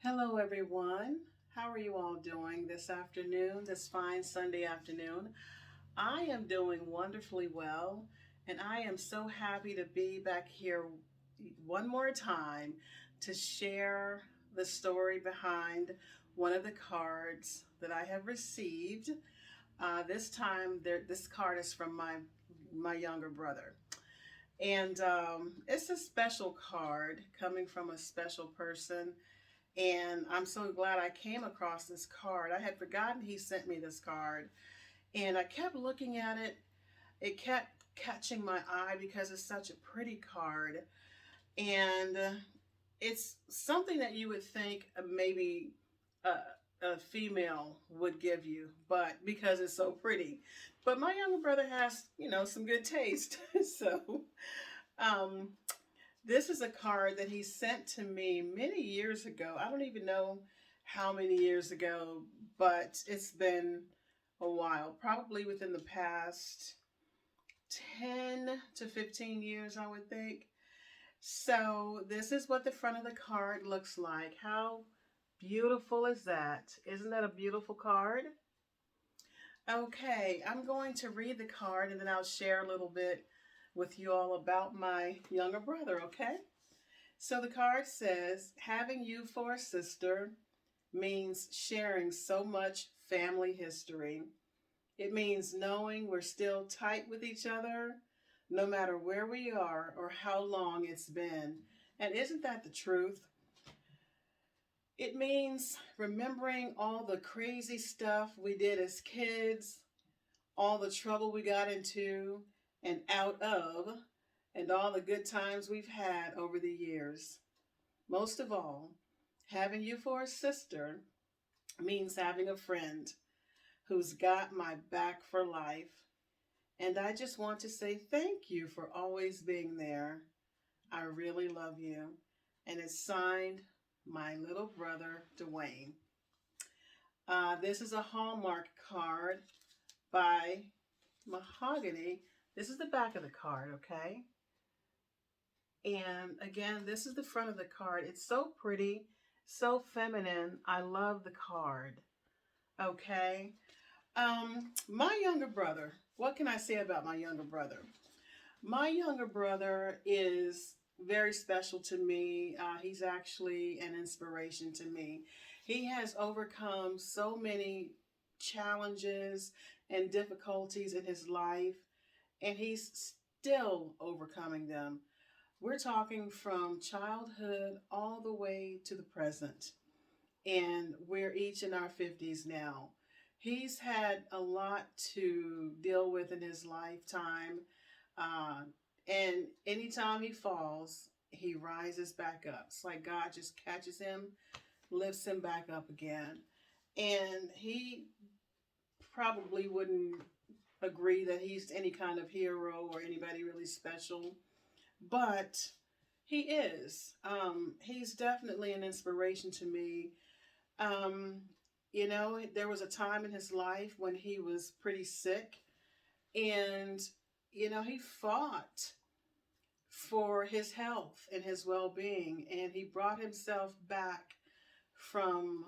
Hello, everyone. How are you all doing this afternoon, this fine Sunday afternoon? I am doing wonderfully well, and I am so happy to be back here one more time to share the story behind one of the cards that I have received. This time, this card is from my younger brother, and it's a special card coming from a special person, and I'm so glad I came across this card. I had forgotten he sent me this card, and I kept looking at it. It kept catching my eye because it's such a pretty card. And it's something that you would think maybe a female would give you, but because it's so pretty. But my younger brother has, some good taste. so, um, this is a card that he sent to me many years ago. I don't even know how many years ago, but it's been a while, probably within the past 10 to 15 years, I would think. So, this is what the front of the card looks like. How beautiful is that? Isn't that a beautiful card? Okay, I'm going to read the card and then I'll share a little bit with you all about my younger brother, okay? So the card says, having you for a sister means sharing so much family history. It means knowing we're still tight with each other, no matter where we are or how long it's been. And isn't that the truth? It means remembering all the crazy stuff we did as kids, all the trouble we got into and out of, and all the good times we've had over the years. Most of all, having you for a sister means having a friend who's got my back for life. And I just want to say thank you for always being there. I really love you. And it's signed, my little brother, Dwayne. This is a Hallmark card by Mahogany. This is the back of the card, okay? And again, this is the front of the card. It's so pretty, so feminine. I love the card. Okay. My younger brother, what can I say about my younger brother? My younger brother is very special to me. He's actually an inspiration to me. He has overcome so many challenges and difficulties in his life, and he's still overcoming them. We're talking from childhood all the way to the present, and we're each in our 50s now. He's had a lot to deal with in his lifetime, uh, and anytime he falls, he rises back up. It's like God just catches him, lifts him back up again. And he probably wouldn't agree that he's any kind of hero or anybody really special, but he is. He's definitely an inspiration to me. Um, there was a time in his life when he was pretty sick, and, he fought for his health and his well being, and he brought himself back from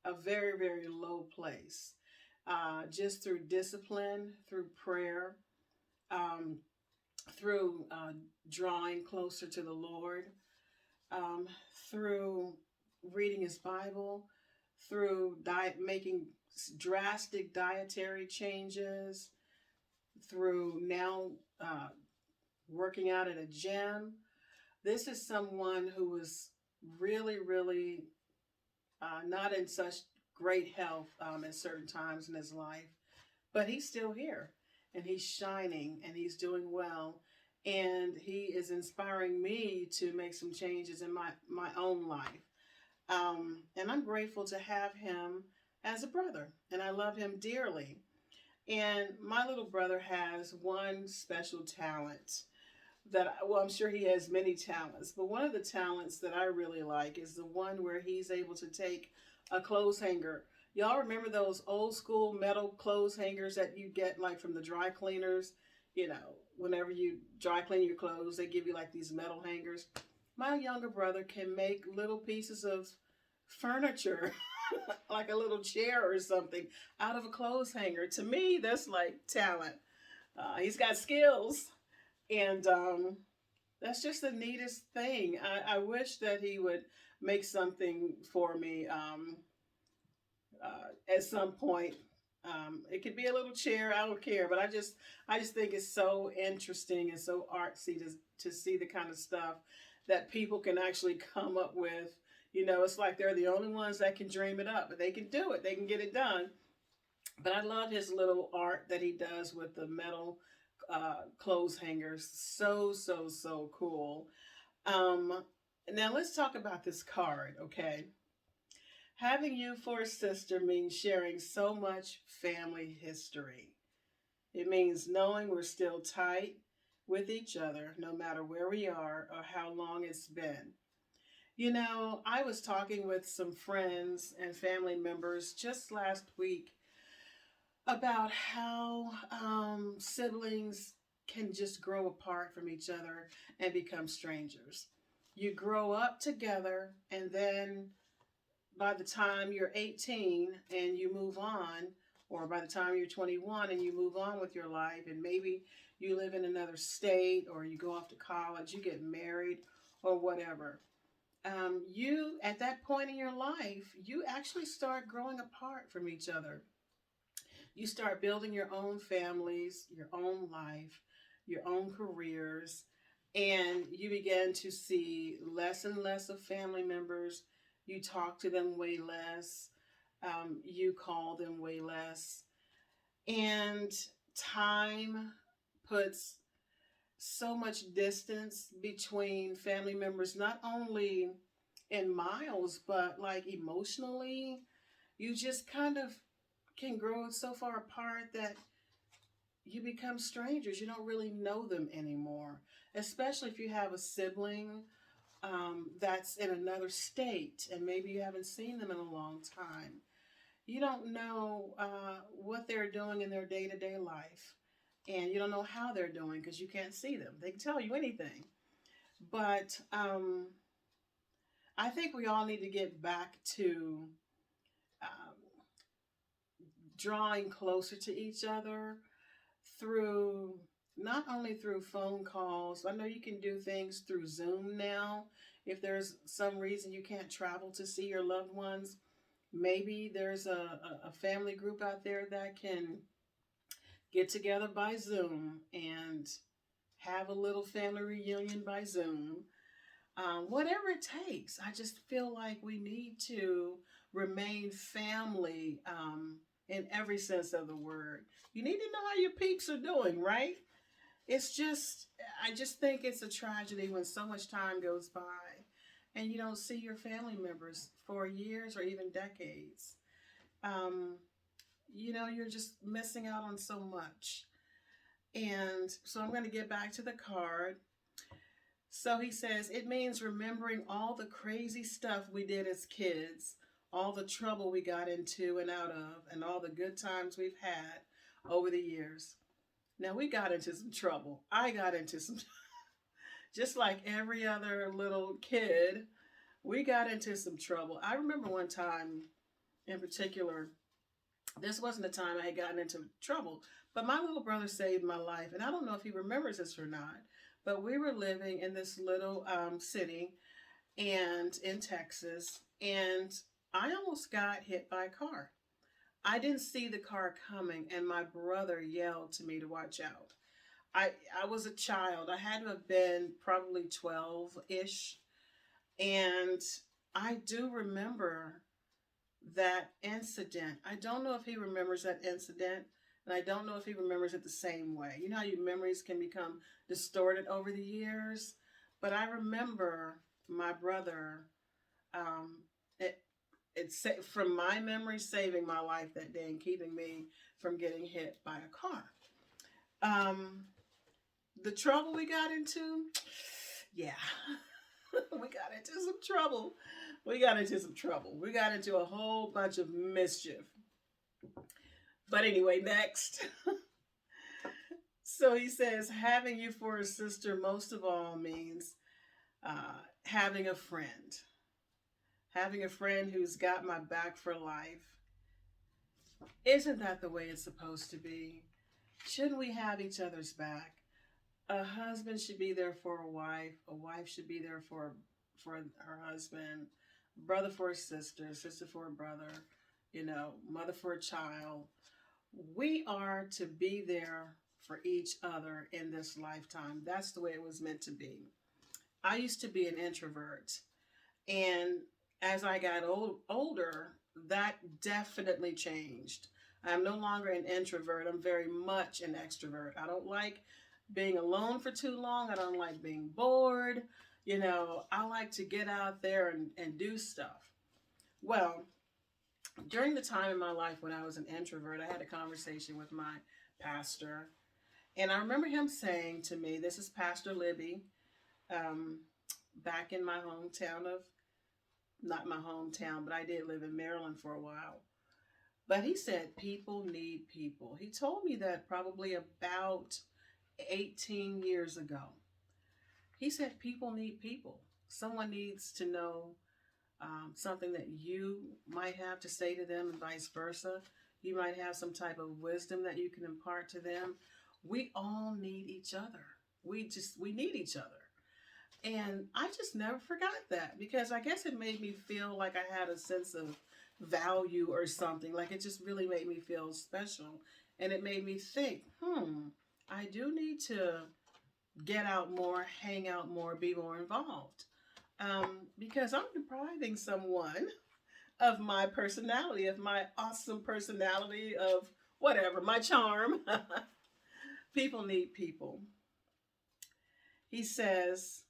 a very, very low place just through discipline, through prayer, um, through drawing closer to the Lord, um, through reading his Bible, through making drastic dietary changes, through now working out at a gym. This is someone who was really, really not in such great health at certain times in his life, but he's still here and he's shining and he's doing well. And he is inspiring me to make some changes in my own life. And I'm grateful to have him as a brother, and I love him dearly. And my little brother has one special talent well, I'm sure he has many talents, but one of the talents that I really like is the one where he's able to take a clothes hanger. Y'all remember those old school metal clothes hangers that you get like from the dry cleaners? Whenever you dry clean your clothes, they give you like these metal hangers. My younger brother can make little pieces of furniture, like a little chair or something, out of a clothes hanger. To me, that's like talent. He's got skills, and that's just the neatest thing. I wish that he would make something for me at some point. It could be a little chair. I don't care, but I just think it's so interesting and so artsy to see the kind of stuff that people can actually come up with. You know, it's like they're the only ones that can dream it up, but they can do it. They can get it done. But I love his little art that he does with the metal clothes hangers. So cool. Um, Now let's talk about this card, okay? Having you for a sister means sharing so much family history. It means knowing we're still tight with each other, no matter where we are or how long it's been. You know, I was talking with some friends and family members just last week about how siblings can just grow apart from each other and become strangers. You grow up together, and then by the time you're 18 and you move on, or by the time you're 21 and you move on with your life, and maybe you live in another state or you go off to college, you get married or whatever. You, at that point in your life, you actually start growing apart from each other. You start building your own families, your own life, your own careers, and you begin to see less and less of family members. You talk to them way less. You call them way less. And time puts so much distance between family members, not only in miles, but like emotionally. You just kind of can grow so far apart that you become strangers. You don't really know them anymore, especially if you have a sibling that's in another state and maybe you haven't seen them in a long time. You don't know what they're doing in their day to day life. And you don't know how they're doing because you can't see them. They can tell you anything. But I think we all need to get back to um, drawing closer to each other through not only through phone calls. I know you can do things through Zoom now. If there's some reason you can't travel to see your loved ones, maybe there's a family group out there that can get together by Zoom and have a little family reunion by Zoom. Whatever it takes. I just feel like we need to remain family in every sense of the word. You need to know how your peeps are doing, right? It's just, I just think it's a tragedy when so much time goes by and you don't see your family members for years or even decades. Um, you're just missing out on so much. And so I'm going to get back to the card. So he says, it means remembering all the crazy stuff we did as kids, all the trouble we got into and out of, and all the good times we've had over the years. Now, we got into some trouble. I got into some, just like every other little kid, we got into some trouble. I remember one time in particular, this wasn't a time I had gotten into trouble, but my little brother saved my life. And I don't know if he remembers this or not, but we were living in this little city and in Texas, and I almost got hit by a car. I didn't see the car coming, and my brother yelled to me to watch out. I, I was a child. I had to have been probably 12 ish. And I do remember that incident. I don't know if he remembers that incident, and I don't know if he remembers it the same way. You know how your memories can become distorted over the years? But I remember my brother, um, it, from my memory, saving my life that day and keeping me from getting hit by a car. Um, the trouble we got into, yeah, we got into some trouble. We got into some trouble. We got into a whole bunch of mischief. But anyway, next. So he says, having you for a sister most of all means having a friend. Having a friend who's got my back for life. Isn't that the way it's supposed to be? Shouldn't we have each other's back? A husband should be there for a wife should be there for her husband, brother for a sister, sister for a brother, mother for a child. We are to be there for each other in this lifetime. That's the way it was meant to be. I used to be an introvert, and as I got older, that definitely changed. I'm no longer an introvert. I'm very much an extrovert. I don't like being alone for too long. I don't like being bored. I like to get out there and do stuff. Well, during the time in my life when I was an introvert, I had a conversation with my pastor. And I remember him saying to me, this is Pastor Libby, um, back in my hometown of, not my hometown, but I did live in Maryland for a while. But he said, people need people. He told me that probably about 18 years ago. He said, people need people. Someone needs to know something that you might have to say to them and vice versa. You might have some type of wisdom that you can impart to them. We all need each other. We need each other. And I just never forgot that, because I guess it made me feel like I had a sense of value or something. Like it just really made me feel special. And it made me think, I do need to get out more, hang out more, be more involved. Because I'm depriving someone of my personality, of my awesome personality, of whatever, my charm. People need people. He says,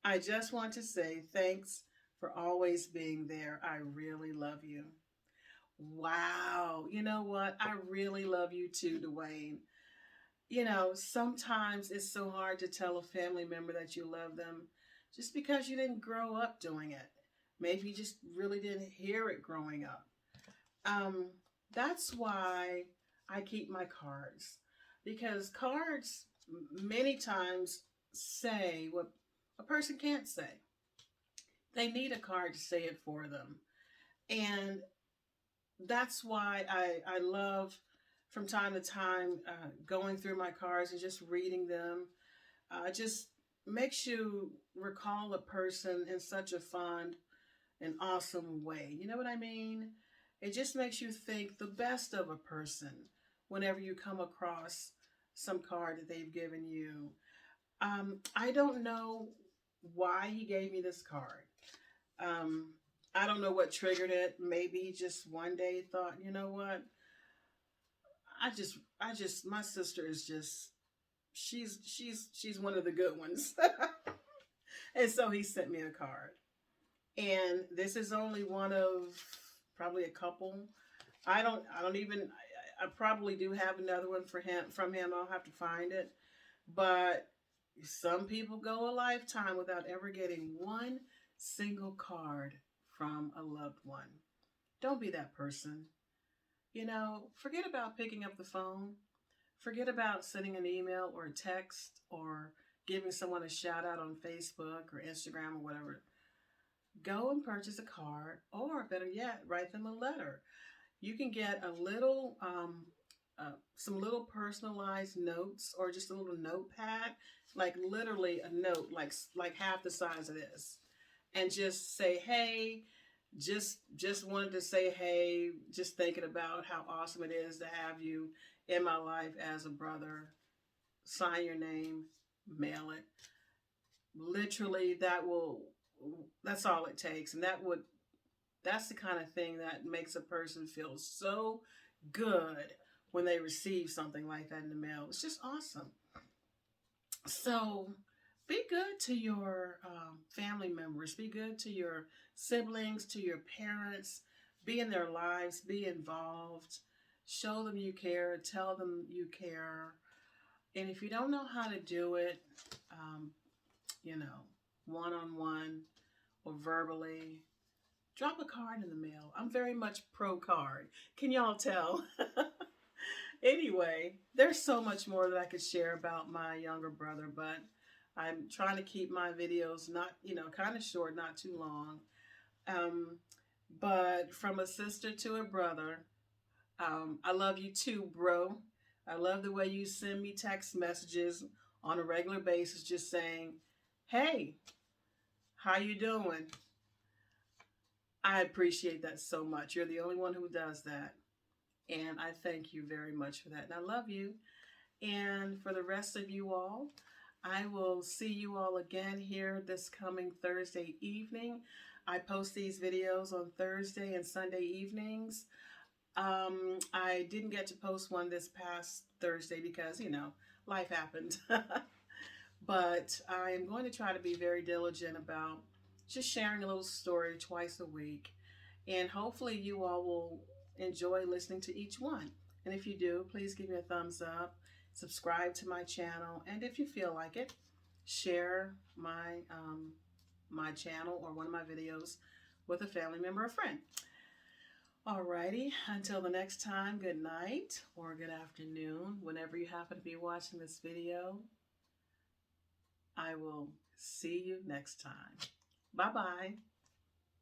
I just want to say thanks for always being there. I really love you. Wow. You know what? I really love you too, Dwayne. Sometimes it's so hard to tell a family member that you love them just because you didn't grow up doing it. Maybe you just really didn't hear it growing up. Um, that's why I keep my cards, because cards many times say what a person can't say. They need a card to say it for them. And that's why I love from time to time going through my cards and just reading them. Just makes you recall a person in such a fond and awesome way. You know what I mean? It just makes you think the best of a person whenever you come across some card that they've given you. I don't know why he gave me this card. Um, I don't know what triggered it. Maybe he just one day thought, you know what? My sister is just, she's one of the good ones. And so he sent me a card. And this is only one of probably a couple. I don't even, I probably do have another one from him. I'll have to find it. But some people go a lifetime without ever getting one single card from a loved one. Don't be that person. Forget about picking up the phone. Forget about sending an email or a text or giving someone a shout out on Facebook or Instagram or whatever. Go and purchase a card, or better yet, write them a letter. You can get some little personalized notes, or just a little notepad, like literally a note, like half the size of this, and just say, hey, just wanted to say, hey, just thinking about how awesome it is to have you in my life as a brother. Sign your name, mail it. Literally, that's all it takes. And that's the kind of thing that makes a person feel so good when they receive something like that in the mail. It's just awesome. So be good to your family members. Be good to your siblings, to your parents. Be in their lives. Be involved. Show them you care. Tell them you care. And if you don't know how to do it, um, one-on-one or verbally, drop a card in the mail. I'm very much pro card. Can y'all tell? Anyway, there's so much more that I could share about my younger brother, but I'm trying to keep my videos not, kind of short, not too long. Um, But from a sister to a brother, I love you too, bro. I love the way you send me text messages on a regular basis just saying, hey, how you doing? I appreciate that so much. You're the only one who does that. And I thank you very much for that. And I love you. And for the rest of you all, I will see you all again here this coming Thursday evening. I post these videos on Thursday and Sunday evenings. I didn't get to post one this past Thursday because, life happened. But I am going to try to be very diligent about just sharing a little story twice a week. And hopefully you all will enjoy listening to each one. And if you do, please give me a thumbs up, subscribe to my channel, and if you feel like it, share my channel or one of my videos with a family member or friend. Alrighty, until the next time, good night or good afternoon, whenever you happen to be watching this video. I will see you next time. Bye-bye.